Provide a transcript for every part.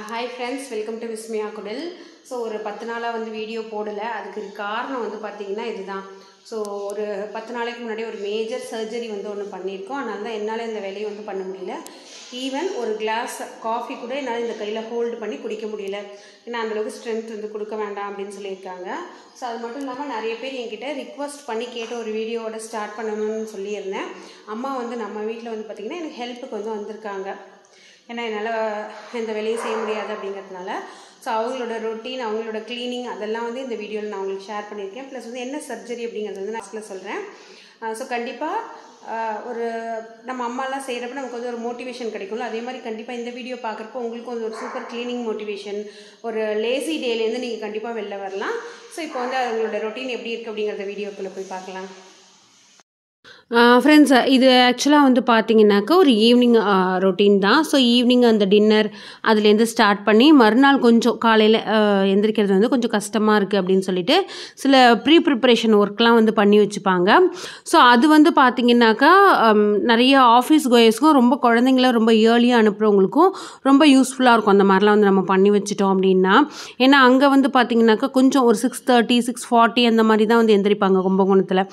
Hi friends, welcome to Vismaya Kudil. So ஒரு 10 நாளா வந்து வீடியோ போடல. அதுக்கு காரணம் வந்து பாத்தீங்கன்னா இதுதான். So ஒரு 10 நாளைக்கு முன்னாடி ஒரு மேஜர் சர்ஜரி வந்து ஒன்னு பண்ணிருக்கோம். அதனால தான் என்னால இந்த வேலையை வந்து பண்ண முடியல. ஈவன் ஒரு கிளாஸ் காஃபி கூட என்னால இந்த கையில ஹோல்ட் பண்ணி குடிக்க முடியல. ஏன்னா அந்த அளவுக்கு ஸ்ட்ரெngth வந்து கொடுக்க வேண்டாம் அப்படினு சொல்லிருக்காங்க. சோ அது மட்டும் இல்லாம நிறைய பேர் என்கிட்ட ரிக்வெஸ்ட் பண்ணி கேட்ட ஒரு வீடியோவோட ஸ்டார்ட் பண்ணனும்னு சொல்லியிருந்தேன். அம்மா வந்து நம்ம வீட்ல வந்து பாத்தீங்கன்னா எனக்கு ஹெல்ப்புக்கு வந்து வந்திருக்காங்க. ஏன்னா என்னால் இந்த வேலையை செய்ய முடியாது அப்படிங்கிறதுனால ஸோ அவங்களோட ரொட்டீன் அவங்களோட க்ளீனிங் அதெல்லாம் வந்து இந்த வீடியோவில் நான் உங்களுக்கு ஷேர் பண்ணியிருக்கேன். ப்ளஸ் வந்து என்ன சர்ஜரி அப்படிங்கிறது வந்து நான் சொல்கிறேன். ஸோ கண்டிப்பாக ஒரு நம்ம அம்மாலாம் செய்கிறப்ப நமக்கு வந்து ஒரு மோட்டிவேஷன் கிடைக்கும்ல, அதே மாதிரி கண்டிப்பாக இந்த வீடியோ பார்க்குறப்போ உங்களுக்கு வந்து ஒரு சூப்பர் க்ளீனிங் மோட்டிவேஷன், ஒரு லேசி டேலேருந்து நீங்கள் கண்டிப்பாக வெளில வரலாம். ஸோ இப்போ வந்து அவங்களோட ரொட்டீன் எப்படி இருக்குது அப்படிங்கிறத வீடியோக்குள்ளே போய் பார்க்கலாம். ஃப்ரெண்ட்ஸ், இது ஆக்சுவலாக வந்து பார்த்தீங்கன்னாக்கா ஒரு ஈவினிங் ரொட்டீன் தான். ஸோ ஈவினிங் அந்த டின்னர் அதுலேருந்து ஸ்டார்ட் பண்ணி மறுநாள் கொஞ்சம் காலையில் எந்திரிக்கிறது வந்து கொஞ்சம் கஷ்டமாக இருக்குது அப்படின்னு சொல்லிட்டு சில ப்ரிப்ரேஷன் ஒர்க்லாம் வந்து பண்ணி வச்சுப்பாங்க. ஸோ அது வந்து பார்த்தீங்கன்னாக்கா நிறைய ஆஃபீஸ் கோயர்ஸ்க்கும் ரொம்ப குழந்தைங்கள ரொம்ப ஏர்லியாக அனுப்புகிறவங்களுக்கும் ரொம்ப யூஸ்ஃபுல்லாக இருக்கும். அந்த மாதிரிலாம் வந்து நம்ம பண்ணி வச்சுட்டோம் அப்படின்னா. ஏன்னா அங்கே வந்து பார்த்தீங்கன்னாக்கா கொஞ்சம் ஒரு 6:30 6:40 அந்த மாதிரி தான் வந்து எந்திரிப்பாங்க கும்பகோணத்தில்.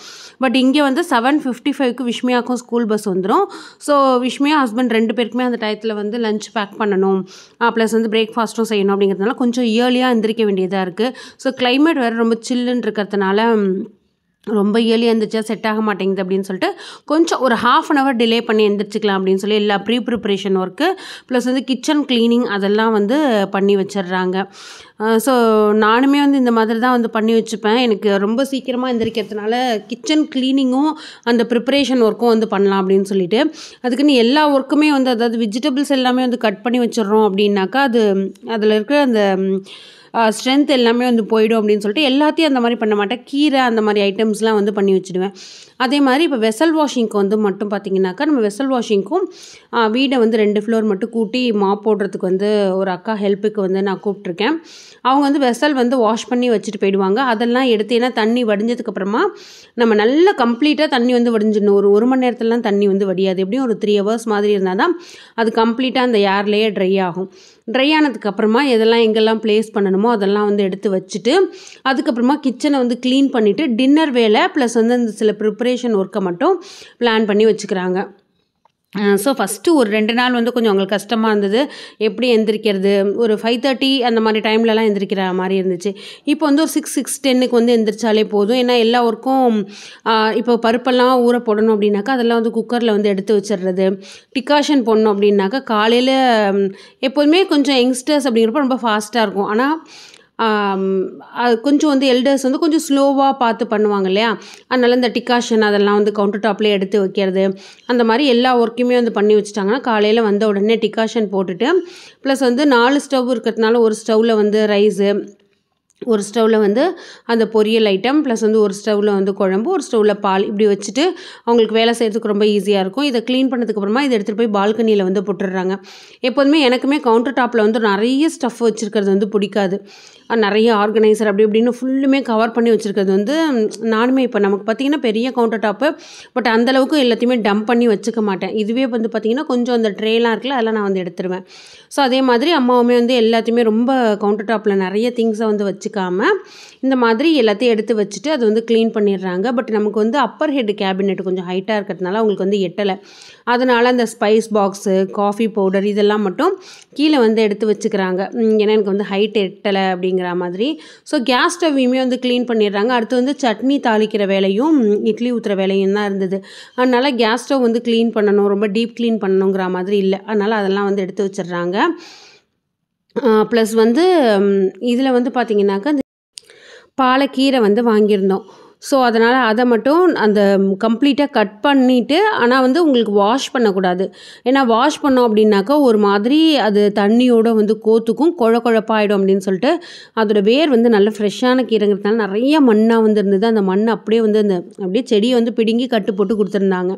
பட் இங்கே வந்து 7:55க்கு விஷ்மியாக்கும் ஸ்கூல் பஸ் வந்துடும். ஸோ விஷ்மியா ஹஸ்பண்ட் 2 பேருக்குமே அந்த டயத்தில் வந்து லஞ்ச் பேக் பண்ணணும், ப்ளஸ் வந்து பிரேக்ஃபாஸ்ட்டும் செய்யணும். அப்படிங்கிறதுனால கொஞ்சம் ஏர்லியாக எந்திரிக்க வேண்டியதாக இருக்குது. ஸோ கிளைமேட் வேறு ரொம்ப சில்லுன்னு இருக்கிறதுனால ரொம்ப ஏர்லியாக எந்திரிச்சா செட் ஆக மாட்டேங்குது அப்படின்னு சொல்லிட்டு கொஞ்சம் ஒரு 1/2 hour டிலே பண்ணி எந்திரிச்சிக்கலாம் அப்படின்னு சொல்லி எல்லா ப்ரிப்ரேஷன் ஒர்க்கு ப்ளஸ் வந்து கிச்சன் க்ளீனிங் அதெல்லாம் வந்து பண்ணி வச்சிடுறாங்க. ஸோ நானுமே வந்து இந்த மாதிரி தான் வந்து பண்ணி வச்சுப்பேன். எனக்கு ரொம்ப சீக்கிரமாக எந்திரிக்கிறதுனால கிச்சன் க்ளீனிங்கும் அந்த ப்ரிப்ரேஷன் ஒர்க்கும் வந்து பண்ணலாம் அப்படின்னு சொல்லிட்டு அதுக்குன்னு எல்லா ஒர்க்குமே வந்து அதாவது வெஜிடபிள்ஸ் எல்லாமே வந்து கட் பண்ணி வச்சிடுறோம் அப்படின்னாக்கா அது அதில் இருக்கிற அந்த ஸ்ட்ரென்த் எல்லாமே வந்து போயிடும் அப்படின்னு சொல்லிட்டு எல்லாத்தையும் அந்த மாதிரி பண்ண மாட்டேன். கீரை அந்த மாதிரி ஐட்டம்ஸ்லாம் வந்து பண்ணி வச்சுடுவேன். அதே மாதிரி இப்போ வெசல் வாஷிங்க்கு வந்து மட்டும் பார்த்திங்கனாக்கா நம்ம வெசல் வாஷிங்க்கும் வீடை வந்து 2 ஃப்ளோர் மட்டும் கூட்டி மாப் போடுறதுக்கு வந்து ஒரு அக்கா ஹெல்ப்புக்கு வந்து நான் கூப்பிட்ருக்கேன். அவங்க வந்து வெசல் வந்து வாஷ் பண்ணி வச்சுட்டு போயிடுவாங்க. அதெல்லாம் எடுத்து ஏன்னா தண்ணி வடிஞ்சதுக்கப்புறமா நம்ம நல்லா கம்ப்ளீட்டாக தண்ணி வந்து வடிஞ்சிடணும். ஒரு மணி நேரத்துலலாம் தண்ணி வந்து வடியாது. எப்படியும் ஒரு 3 hours மாதிரி இருந்தால் தான் அது கம்ப்ளீட்டாக அந்த ஏர்லேயே ட்ரை ஆகும். ட்ரை ஆனதுக்கப்புறமா எதெல்லாம் எங்கெல்லாம் ப்ளேஸ் பண்ணணுமோ அதெல்லாம் வந்து எடுத்து வச்சுட்டு அதுக்கப்புறமா கிச்சனை வந்து க்ளீன் பண்ணிவிட்டு டின்னர் வேலை ப்ளஸ் வந்து அந்த சில ப்ரிப்ரேஷன் ஒர்க்கை மட்டும் பிளான் பண்ணி வச்சுக்கிறாங்க. ஸோ ஃபஸ்ட்டு ஒரு 2 நாள் வந்து கொஞ்சம் அவங்களுக்கு கஷ்டமாக இருந்தது. எப்படி எந்திரிக்கிறது, ஒரு 5:30 அந்த மாதிரி டைம்லலாம் எந்திரிக்கிற மாதிரி இருந்துச்சு. இப்போ வந்து ஒரு 6:10க்கு வந்து எந்திரிச்சாலே போதும். ஏன்னா எல்லா ஒர்க்கும் இப்போ பருப்பெல்லாம் ஊற போடணும் அப்படின்னாக்கா அதெல்லாம் வந்து குக்கரில் வந்து எடுத்து வச்சிடுறது. டிகாஷன் போடணும் அப்படின்னாக்கா காலையில் எப்போதுமே கொஞ்சம் யங்ஸ்டர்ஸ் அப்படிங்கிறப்ப ரொம்ப ஃபாஸ்ட்டாக இருக்கும். ஆனால் கொஞ்சம் வந்து எல்டர்ஸ் வந்து கொஞ்சம் ஸ்லோவாக பார்த்து பண்ணுவாங்க இல்லையா, அதனால் இந்த டிகாஷன் அதெல்லாம் வந்து கவுண்டர் டாப்லேயே எடுத்து வைக்கிறது அந்த மாதிரி எல்லா ஒர்க்குமே வந்து பண்ணி வச்சுட்டாங்கன்னா காலையில் வந்த உடனே டிகாஷன் போட்டுட்டு ப்ளஸ் வந்து 4 ஸ்டவ் இருக்கிறதுனால ஒரு ஸ்டவ்வில் வந்து ரைஸு, ஒரு ஸ்டவ்வில் வந்து அந்த பொரியல் ஐட்டம் ப்ளஸ் வந்து ஒரு ஸ்டவ்வில் வந்து குழம்பு, ஒரு ஸ்டவ்வில் பால் இப்படி வச்சுட்டு அவங்களுக்கு வேலை செய்கிறதுக்கு ரொம்ப ஈஸியாக இருக்கும். இதை க்ளீன் பண்ணதுக்கப்புறமா இதை எடுத்துகிட்டு போய் பால்கனியில் வந்து போட்டுடுறாங்க. எப்போதுமே எனக்குமே கவுண்டர் டாப்பில் வந்து நிறைய ஸ்டஃப் வச்சுருக்கிறது வந்து பிடிக்காது. நிறைய ஆர்கனைசர் அப்படி இப்படின்னு ஃபுல்லுமே கவர் பண்ணி வச்சுருக்கிறது வந்து நானுமே இப்போ நமக்கு பார்த்திங்கன்னா பெரிய கவுண்டர் டாப்பு பட் அந்தளவுக்கு எல்லாத்தையுமே டம்ப் பண்ணி வச்சுக்க மாட்டேன். இதுவே வந்து பார்த்திங்கன்னா கொஞ்சம் அந்த ட்ரேலாம் இருக்குல்ல அதெல்லாம் நான் வந்து எடுத்துருவேன். ஸோ அதே மாதிரி அம்மாவுமே வந்து எல்லாத்தையுமே ரொம்ப கவுண்டர் டாப்பில் நிறைய திங்ஸை வந்து வச்சுக்காமல் இந்த மாதிரி எல்லாத்தையும் எடுத்து வச்சுட்டு அது வந்து க்ளீன் பண்ணிடுறாங்க. பட் நமக்கு வந்து அப்பர் ஹெட் கேபினெட் கொஞ்சம் ஹைட்டாக இருக்கிறதுனால அவங்களுக்கு வந்து எட்டலை. அதனால் அந்த ஸ்பைஸ் பாக்ஸு, காஃபி பவுடர் இதெல்லாம் மட்டும் கீழே வந்து எடுத்து வச்சுக்கிறாங்க. ஏன்னா எனக்கு வந்து ஹைட் எட்டலை அப்படிங்கிற மாதிரி. ஸோ கேஸ் ஸ்டவ்வையுமே வந்து க்ளீன் பண்ணிடுறாங்க. அடுத்து வந்து சட்னி தாளிக்கிற வேலையும் இட்லி ஊற்றுற வேலையும் தான் இருந்தது. அதனால் கேஸ் ஸ்டவ் வந்து க்ளீன் பண்ணணும், ரொம்ப டீப் க்ளீன் பண்ணணுங்கிற மாதிரி இல்லை. அதனால் அதெல்லாம் வந்து எடுத்து வச்சிடுறாங்க. ப்ளஸ் வந்து இதில் வந்து பார்த்திங்கனாக்கா இந்த பாலக்கீரை வந்து வாங்கியிருந்தோம். ஸோ அதனால் அதை மட்டும் அந்த கம்ப்ளீட்டாக கட் பண்ணிவிட்டு ஆனால் வந்து உங்களுக்கு வாஷ் பண்ணக்கூடாது. ஏன்னா வாஷ் பண்ணோம் அப்படின்னாக்கா ஒரு மாதிரி அது தண்ணியோடு வந்து கோத்துக்கும் குழப்பாயிடும் அப்படின்னு சொல்லிட்டு அதோடய வேர் வந்து நல்ல ஃப்ரெஷ்ஷான கீரைங்கிறதுனால நிறைய மண்ணாக வந்து இருந்தது. அந்த மண் அப்படியே வந்து அந்த அப்படியே செடியை வந்து பிடுங்கி கட்டு போட்டு கொடுத்துருந்தாங்க.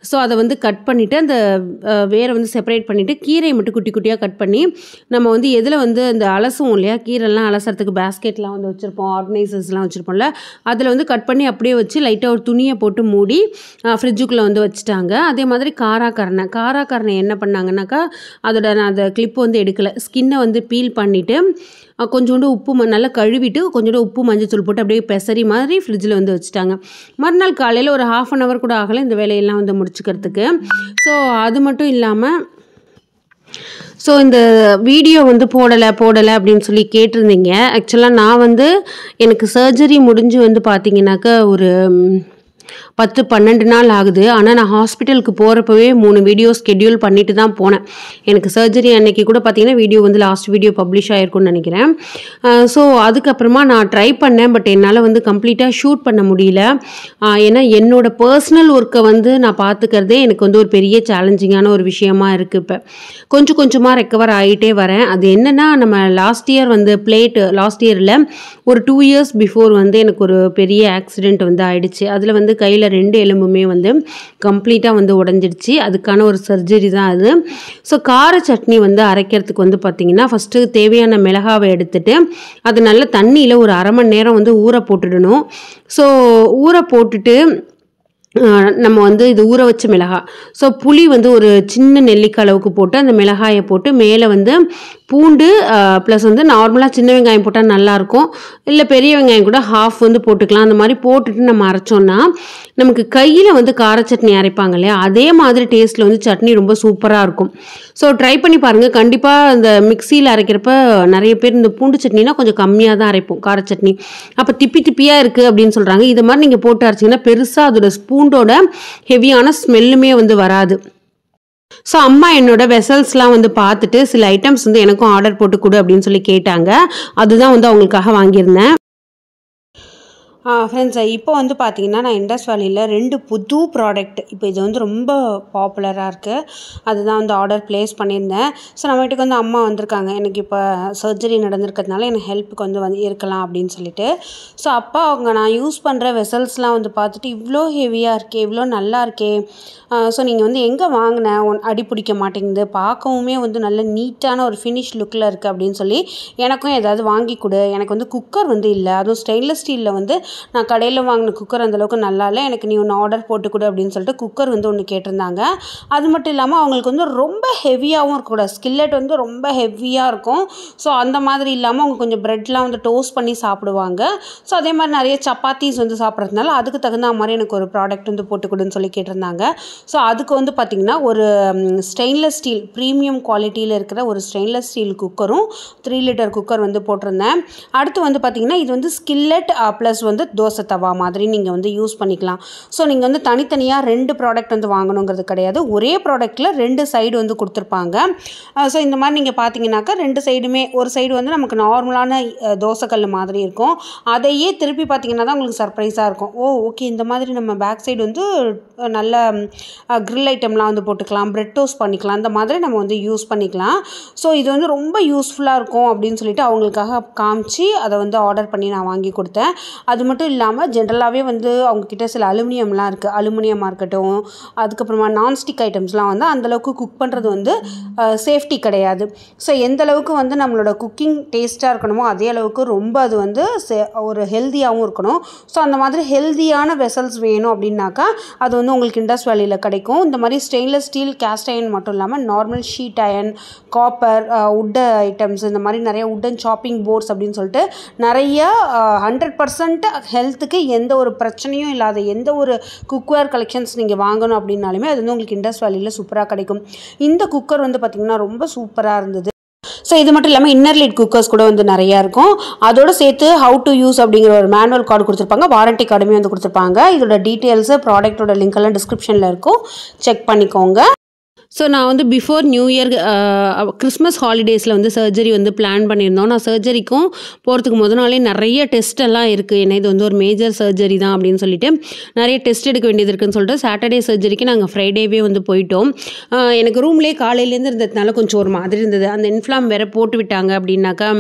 ஸோ அதை வந்து கட் பண்ணிவிட்டு அந்த வேரை வந்து செப்பரேட் பண்ணிவிட்டு கீரையை மட்டும் குட்டி குட்டியாக கட் பண்ணி நம்ம வந்து எதில் வந்து அந்த அலசுவோம் இல்லையா, கீரைலாம் அலசுறதுக்கு பேஸ்கெட்லாம் வந்து வச்சுருப்போம், ஆர்கனைசர்ஸ்லாம் வச்சுருப்போம்ல, அதில் வந்து கட் பண்ணி அப்படியே வச்சு லைட்டாக ஒரு துணியை போட்டு மூடி ஃப்ரிட்ஜுக்குள்ளே வந்து வச்சுட்டாங்க. அதே மாதிரி காராக்கரணை என்ன பண்ணாங்கன்னாக்கா, அதோட நான் அந்த கிளிப்பு வந்து எடுக்கலை, ஸ்கின்னை வந்து பீல் பண்ணிவிட்டு கொஞ்சோண்டு உப்பு நல்லா கழுவிட்டு கொஞ்சோண்டு உப்பு மஞ்சத்தூள் போட்டு அப்படியே பெசரி மாதிரி ஃப்ரிட்ஜில் வந்து வச்சுட்டாங்க. மறுநாள் காலையில் ஒரு 1/2 அன் ஹவர் கூட ஆகலை இந்த வேலையெல்லாம் வந்து முடிச்சுக்கிறதுக்கு. ஸோ அது மட்டும் இல்லாமல் இந்த வீடியோ வந்து போடலை அப்படின்னு சொல்லி கேட்டிருந்தீங்க. ஆக்சுவலாக நான் வந்து எனக்கு சர்ஜரி முடிஞ்சு வந்து பார்த்தீங்கன்னாக்கா ஒரு 10-12 நாள் ஆகுது. ஆனால் நான் ஹாஸ்பிட்டலுக்கு போகிறப்பவே 3 வீடியோ ஸ்கெட்யூல் பண்ணிட்டு தான் போனேன். எனக்கு சர்ஜரி அன்னைக்கு கூட பார்த்தீங்கன்னா வீடியோ வந்து லாஸ்ட் வீடியோ பப்ளிஷ் ஆகிருக்கும்னு நினைக்கிறேன். ஸோ அதுக்கப்புறமா நான் ட்ரை பண்ணேன், பட் என்னால் வந்து கம்ப்ளீட்டாக ஷூட் பண்ண முடியல. ஏன்னா என்னோடய பர்சனல் ஒர்க்கை வந்து நான் பார்த்துக்கிறதே எனக்கு வந்து ஒரு பெரிய சேலஞ்சிங்கான ஒரு விஷயமா இருக்குது. இப்போ கொஞ்சம் கொஞ்சமாக ரெக்கவர் ஆகிட்டே வரேன். அது என்னென்னா, நம்ம லாஸ்ட் இயரில் ஒரு 2 இயர்ஸ் பிஃபோர் வந்து எனக்கு ஒரு பெரிய ஆக்சிடெண்ட் வந்து ஆயிடுச்சு. அதில் வந்து கையில் 2 எலும்புமே வந்து கம்ப்ளீட்டாக வந்து உடஞ்சிடுச்சு. அதுக்கான ஒரு சர்ஜரி தான் அது. ஸோ கார சட்னி வந்து அரைக்கிறதுக்கு வந்து பார்த்திங்கன்னா, ஃபஸ்ட்டு தேவையான மிளகாவை எடுத்துட்டு அது நல்ல தண்ணியில் ஒரு 1/2 மணி நேரம் வந்து ஊற போட்டுடணும். ஸோ ஊற போட்டுட்டு நம்ம வந்து இது ஊற வச்ச மிளகாய், ஸோ புளி வந்து ஒரு சின்ன நெல்லிக்காய் அளவுக்கு போட்டு அந்த மிளகாயை போட்டு மேலே வந்து பூண்டு ப்ளஸ் வந்து நார்மலாக சின்ன வெங்காயம் போட்டால் நல்லாயிருக்கும், இல்லை பெரிய வெங்காயம் கூட ஹாஃப் வந்து போட்டுக்கலாம். அந்த மாதிரி போட்டுட்டு நம்ம அரைச்சோன்னா நமக்கு கையில் வந்து கார சட்னி அரைப்பாங்க இல்லையா, அதே மாதிரி டேஸ்ட்டில் வந்து சட்னி ரொம்ப சூப்பராக இருக்கும். ஸோ ட்ரை பண்ணி பாருங்கள். கண்டிப்பாக இந்த மிக்சியில் அரைக்கிறப்ப நிறைய பேர் இந்த பூண்டு சட்னினா கொஞ்சம் கம்மியாக தான் அரைப்போம் கார சட்னி, அப்போ திப்பியாக இருக்குது அப்படின்னு சொல்கிறாங்க. இது மாதிரி நீங்கள் போட்டு அரைச்சிங்கன்னா பெருசாக அதோட பூண்டோட ஹெவியான ஸ்மெல்லுமே வந்து வராது. ஸோ அம்மா என்னோட வெசல்ஸ்லாம் வந்து பார்த்துட்டு சில ஐட்டம்ஸ் வந்து எனக்கும் ஆர்டர் போட்டு கொடு அப்படின்னு சொல்லி கேட்டாங்க. அதுதான் வந்து அவங்களுக்காக வாங்கியிருந்தேன். ஃப்ரெண்ட்ஸ், இப்போ வந்து பார்த்தீங்கன்னா நான் இண்டஸ் வேலியில் 2 புது ப்ராடக்ட் இப்போ இது வந்து ரொம்ப பாப்புலராக இருக்குது, அதுதான் வந்து ஆர்டர் ப்ளேஸ் பண்ணியிருந்தேன். ஸோ நம்ம வீட்டுக்கு வந்து அம்மா வந்திருக்காங்க, எனக்கு இப்போ சர்ஜரி நடந்திருக்கிறதுனால எனக்கு ஹெல்ப்புக்கு வந்து இருக்கலாம் அப்படின்னு சொல்லிட்டு. ஸோ அப்போ அவங்க நான் யூஸ் பண்ணுற வெசல்ஸ்லாம் வந்து பார்த்துட்டு இவ்வளோ ஹெவியாக இருக்கே, இவ்வளோ நல்லா இருக்கே, ஸோ நீங்கள் வந்து எங்கே வாங்கின, அடி பிடிக்க மாட்டேங்குது, பார்க்கவுமே வந்து நல்ல நீட்டான ஒரு ஃபினிஷ் லுக்கில் இருக்குது அப்படின்னு சொல்லி எனக்கும் ஏதாவது வாங்கி கொடு. எனக்கு வந்து குக்கர் வந்து இல்லை, அதுவும் ஸ்டெயின்லெஸ் ஸ்டீலில் வந்து நான் கடையில் வாங்கின குக்கர் அந்தளவுக்கு நல்லா இல்லை, எனக்கு நீ ஒன்று ஆர்டர் போட்டு கொடு அப்படின்னு சொல்லிட்டு குக்கர் வந்து ஒன்று கேட்டிருந்தாங்க. அது மட்டும் இல்லாமல் அவங்களுக்கு வந்து ரொம்ப ஹெவியாகவும் இருக்கக்கூடாது, ஸ்கில்லெட் வந்து ரொம்ப ஹெவியாக இருக்கும். ஸோ அந்த மாதிரி இல்லாமல் அவங்க கொஞ்சம் ப்ரெட்லாம் வந்து டோஸ்ட் பண்ணி சாப்பிடுவாங்க. ஸோ அதே மாதிரி நிறைய சப்பாத்திஸ் வந்து சாப்பிட்றதுனால அதுக்கு தகுந்த மாதிரி எனக்கு ஒரு ப்ராடக்ட் வந்து போட்டு கொடுன்னு சொல்லி கேட்டிருந்தாங்க. ஸோ அதுக்கு வந்து பார்த்திங்கன்னா ஒரு ஸ்டெயின்லெஸ் ஸ்டீல் ப்ரீமியம் குவாலிட்டியில் இருக்கிற ஒரு ஸ்டெயின்லெஸ் ஸ்டீல் குக்கரும் 3 லிட்டர் குக்கர் வந்து போட்டிருந்தேன். அடுத்து வந்து பார்த்திங்கன்னா இது வந்து ஸ்கில்லெட் ப்ளஸ் வந்து தோசை தவா மாதிரி நீங்கள் வந்து யூஸ் பண்ணிக்கலாம். ஸோ நீங்கள் வந்து தனித்தனியாக 2 ப்ராடக்ட் வந்து வாங்கணுங்கிறது கிடையாது, ஒரே ப்ராடக்ட்டில் 2 சைடு வந்து கொடுத்துருப்பாங்க. ஸோ இந்த மாதிரி நீங்கள் பார்த்தீங்கன்னாக்கா 2 சைடுமே, ஒரு சைடு வந்து நமக்கு நார்மலான தோசைக்கல் மாதிரி இருக்கும், அதையே திருப்பி பார்த்தீங்கன்னா தான் உங்களுக்கு சர்ப்ரைஸாக இருக்கும். ஓகே, இந்த மாதிரி நம்ம பேக் சைடு வந்து நல்ல க்ரில் ஐட்டம்லாம் வந்து போட்டுக்கலாம், பிரெட் டோஸ்ட் பண்ணிக்கலாம், அந்த மாதிரி நம்ம வந்து யூஸ் பண்ணிக்கலாம். ஸோ இது வந்து ரொம்ப யூஸ்ஃபுல்லாக இருக்கும் அப்படின்னு சொல்லிட்டு அவங்களுக்காக காமிச்சு அதை வந்து ஆர்டர் பண்ணி நான் வாங்கி கொடுத்தேன். அது மட்டும் இல்லாமல் ஜென்ரலாகவே வந்து அவங்கக்கிட்ட சில அலுமினியம்லாம் இருக்குது, அலுமினியமாக இருக்கட்டும், அதுக்கப்புறமா நான்ஸ்டிக் ஐட்டம்ஸ்லாம் வந்து அந்தளவுக்கு குக் பண்ணுறது வந்து சேஃப்டி கிடையாது. ஸோ எந்த அளவுக்கு வந்து நம்மளோட குக்கிங் டேஸ்ட்டாக இருக்கணுமோ அதே அளவுக்கு ரொம்ப அது வந்து ஒரு ஹெல்த்தியாகவும் இருக்கணும். ஸோ அந்த மாதிரி ஹெல்த்தியான வெசல்ஸ் வேணும் அப்படின்னாக்கா அது வந்து உங்களுக்கு இண்டஸ் வேலியில் கிடைக்கும். இந்த மாதிரி ஸ்டெயின்லெஸ் ஸ்டீல், கேஸ்ட் அயன் மட்டும் இல்லாமல் நார்மல் ஷீட் அயன், காப்பர், உட் ஐட்டம்ஸ், இந்த மாதிரி நிறைய உட்டன் சாப்பிங் போர்ட்ஸ் அப்படின்னு சொல்லிட்டு நிறைய 100% ஹெல்த்துக்கு எந்த ஒரு பிரச்சனையும் இல்லாத எந்த ஒரு குக்வேர் கலெக்ஷன்ஸ் நீங்கள் வாங்கணும் அப்படின்னாலுமே அது வந்து உங்களுக்கு இண்டஸ் வேலியில் சூப்பராக கிடைக்கும். இந்த குக்கர் வந்து பார்த்திங்கன்னா ரொம்ப சூப்பராக இருந்தது. ஸோ இது மட்டும் இல்லாமல் இன்னர் லிட் குக்கர்ஸ் கூட வந்து நிறையா இருக்கும். அதோடு சேர்த்து ஹவு டு யூஸ் அப்படிங்கிற ஒரு மேனுவல் கார்டு கொடுத்துருப்பாங்க, வாரண்டி கார்டுமே வந்து கொடுத்துருப்பாங்க. இதோட டீட்டெயில்ஸு, ப்ராடக்ட்டோட லிங்க் எல்லாம் டிஸ்கிரிப்ஷனில் இருக்கும், செக் பண்ணிக்கோங்க. ஸோ நான் வந்து பிஃபோர் நியூ இயர் கிறிஸ்மஸ் ஹாலிடேஸில் வந்து சர்ஜரி வந்து பிளான் பண்ணியிருந்தோம். நான் சர்ஜரிக்கும் போகிறதுக்கு நாளே நிறைய டெஸ்ட் எல்லாம் இருக்குது. ஏன்னா இது வந்து ஒரு மேஜர் சர்ஜரி தான் அப்படின்னு சொல்லிட்டு நிறைய டெஸ்ட் எடுக்க வேண்டியது இருக்குன்னு சொல்லிட்டு சாட்டர்டே சர்ஜரிக்கு நாங்கள் ஃப்ரைடேவே வந்து போயிட்டோம். எனக்கு ரூம்லேயே காலையிலேருந்து இருந்ததுனால கொஞ்சம் ஒரு மாதிரி இருந்தது. அந்த இன்ஃப்ளாம் வேறு போட்டு விட்டாங்க அப்படின்னாக்கா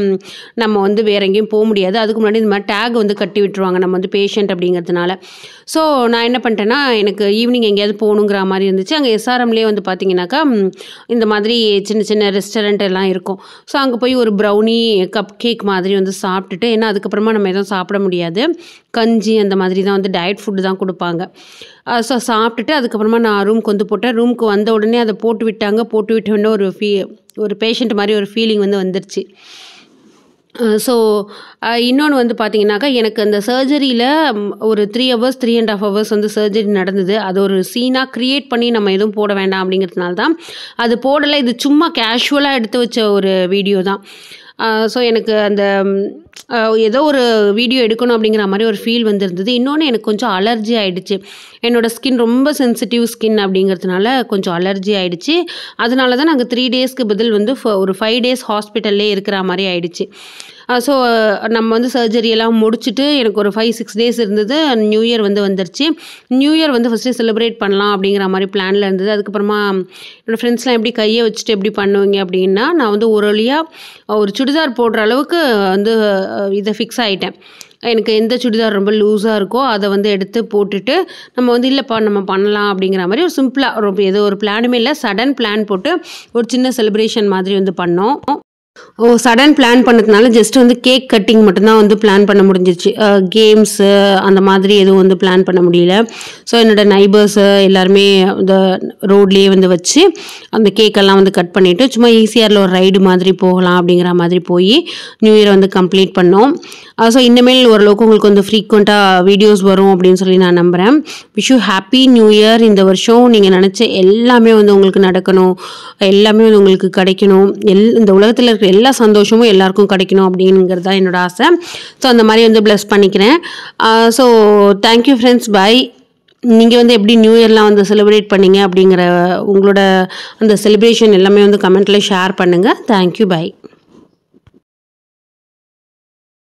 நம்ம வந்து வேறு எங்கேயும் போக முடியாது. அதுக்கு முன்னாடி இந்த மாதிரி டேக் வந்து கட்டி விட்டுருவாங்க நம்ம வந்து பேஷண்ட் அப்படிங்கிறதுனால. ஸோ நான் என்ன பண்ணிட்டேன்னா, எனக்கு ஈவினிங் எங்கேயாவது போகணுங்கிற மாதிரி இருந்துச்சு. அங்கே எஸ்ஆர்எம்லேயே வந்து பார்த்தீங்கன்னாக்கா இந்த மாதிரி சின்ன சின்ன ரெஸ்டாரண்ட் எல்லாம் இருக்கும். ஸோ அங்கே போய் ஒரு ப்ரௌனி கப் கேக் மாதிரி வந்து சாப்பிட்டுட்டு, ஏன்னா அதுக்கப்புறமா நம்ம எதுவும் சாப்பிட முடியாது, கஞ்சி அந்த மாதிரி தான் வந்து டயட் ஃபுட்டு தான் கொடுப்பாங்க. ஸோ சாப்பிட்டுட்டு அதுக்கப்புறமா நான் ரூமுக்கு வந்து போட்டேன். ரூமுக்கு வந்த உடனே அதை போட்டு விட்டாங்க. போட்டு விட்டோடனே ஒரு பேஷண்ட் மாதிரி ஒரு ஃபீலிங் வந்து வந்துருச்சு. ஸோ இன்னொன்று வந்து பார்த்தீங்கன்னாக்கா, எனக்கு அந்த சர்ஜரியில் ஒரு 3 hours 3.5 hours வந்து சர்ஜரி நடந்தது. அது ஒரு சீனாக க்ரியேட் பண்ணி நம்ம எதுவும் போட வேண்டாம் அப்படிங்கிறதுனால தான் அது போடலை. இது சும்மா கேஷுவலாக எடுத்து வச்ச ஒரு வீடியோ தான். ஸோ எனக்கு அந்த ஏதோ ஒரு வீடியோ எடுக்கணும் அப்படிங்கிற மாதிரி ஒரு ஃபீல் வந்துருந்தது. இன்னொன்று எனக்கு கொஞ்சம் அலர்ஜி ஆகிடுச்சு. என்னோடய ஸ்கின் ரொம்ப சென்சிட்டிவ் ஸ்கின் அப்படிங்கிறதுனால கொஞ்சம் அலர்ஜி ஆகிடுச்சு. அதனால தான் நாங்கள் 3 daysக்கு பதில் வந்து ஒரு 5 days ஹாஸ்பிட்டல்லே இருக்கிற மாதிரி ஆகிடுச்சு. ஸோ நம்ம வந்து சர்ஜரியெல்லாம் முடிச்சுட்டு எனக்கு ஒரு 5-6 days இருந்தது. நியூ இயர் வந்து வந்துருச்சு. நியூ இயர் வந்து ஃபஸ்ட்டு செலிப்ரேட் பண்ணலாம் அப்படிங்கிற மாதிரி பிளானில் இருந்தது. அதுக்கப்புறமா என்னோடய ஃப்ரெண்ட்ஸ்லாம் எப்படி கையை வச்சுட்டு எப்படி பண்ணுவீங்க அப்படின்னா, நான் வந்து ஒரு வழியாக ஒரு சுடிதார் போடுற அளவுக்கு வந்து இதை ஃபிக்ஸ் ஆகிட்டேன். எனக்கு எந்த சுடிதார் ரொம்ப லூஸாக இருக்கோ அதை வந்து எடுத்து போட்டுட்டு நம்ம வந்து இல்லைப்பா நம்ம பண்ணலாம் அப்படிங்கிற மாதிரி ஒரு சிம்பிளாக ரொம்ப ஏதோ ஒரு பிளானுமே இல்லை, சடன் பிளான் போட்டு ஒரு சின்ன செலிப்ரேஷன் மாதிரி வந்து பண்ணோம். சடன் பிளான் பண்ணதுனால ஜஸ்ட் வந்து கேக் கட்டிங் மட்டும்தான் வந்து பிளான் பண்ண முடிஞ்சிச்சு. கேம்ஸு அந்த மாதிரி எதுவும் வந்து பிளான் பண்ண முடியல. ஸோ என்னோடய நைபர்ஸு எல்லாருமே இந்த ரோட்லேயே வந்து வச்சு அந்த கேக்கெல்லாம் வந்து கட் பண்ணிவிட்டு சும்மா ஈஸியாரில் ஒரு ரைடு மாதிரி போகலாம் அப்படிங்கிற மாதிரி போய் நியூ இயரை வந்து கம்ப்ளீட் பண்ணோம். ஸோ இனிமேல் ஓரளவுக்கு உங்களுக்கு வந்து ஃப்ரீக்வெண்ட்டாக வீடியோஸ் வரும் அப்படின்னு சொல்லி நான் நம்புகிறேன். Wish you happy new year. இந்த வருஷம் நீங்கள் நினச்ச எல்லாமே வந்து உங்களுக்கு நடக்கணும், எல்லாமே வந்து உங்களுக்கு கிடைக்கணும், இந்த உலகத்தில் இருக்கிற எல்லா சந்தோஷமும் எல்லாருக்கும் கிடைக்கணும் அப்படிங்கிறது தான் என்னோடய ஆசை. ஸோ அந்த மாதிரி வந்து ப்ளஸ் பண்ணிக்கிறேன். So thank you friends, bye. நீங்கள் வந்து எப்படி நியூ இயர்லாம் வந்து செலிப்ரேட் பண்ணீங்க அப்படிங்கிற உங்களோட அந்த செலிப்ரேஷன் எல்லாமே வந்து கமெண்ட்டில் ஷேர் பண்ணுங்கள். Thank you, by.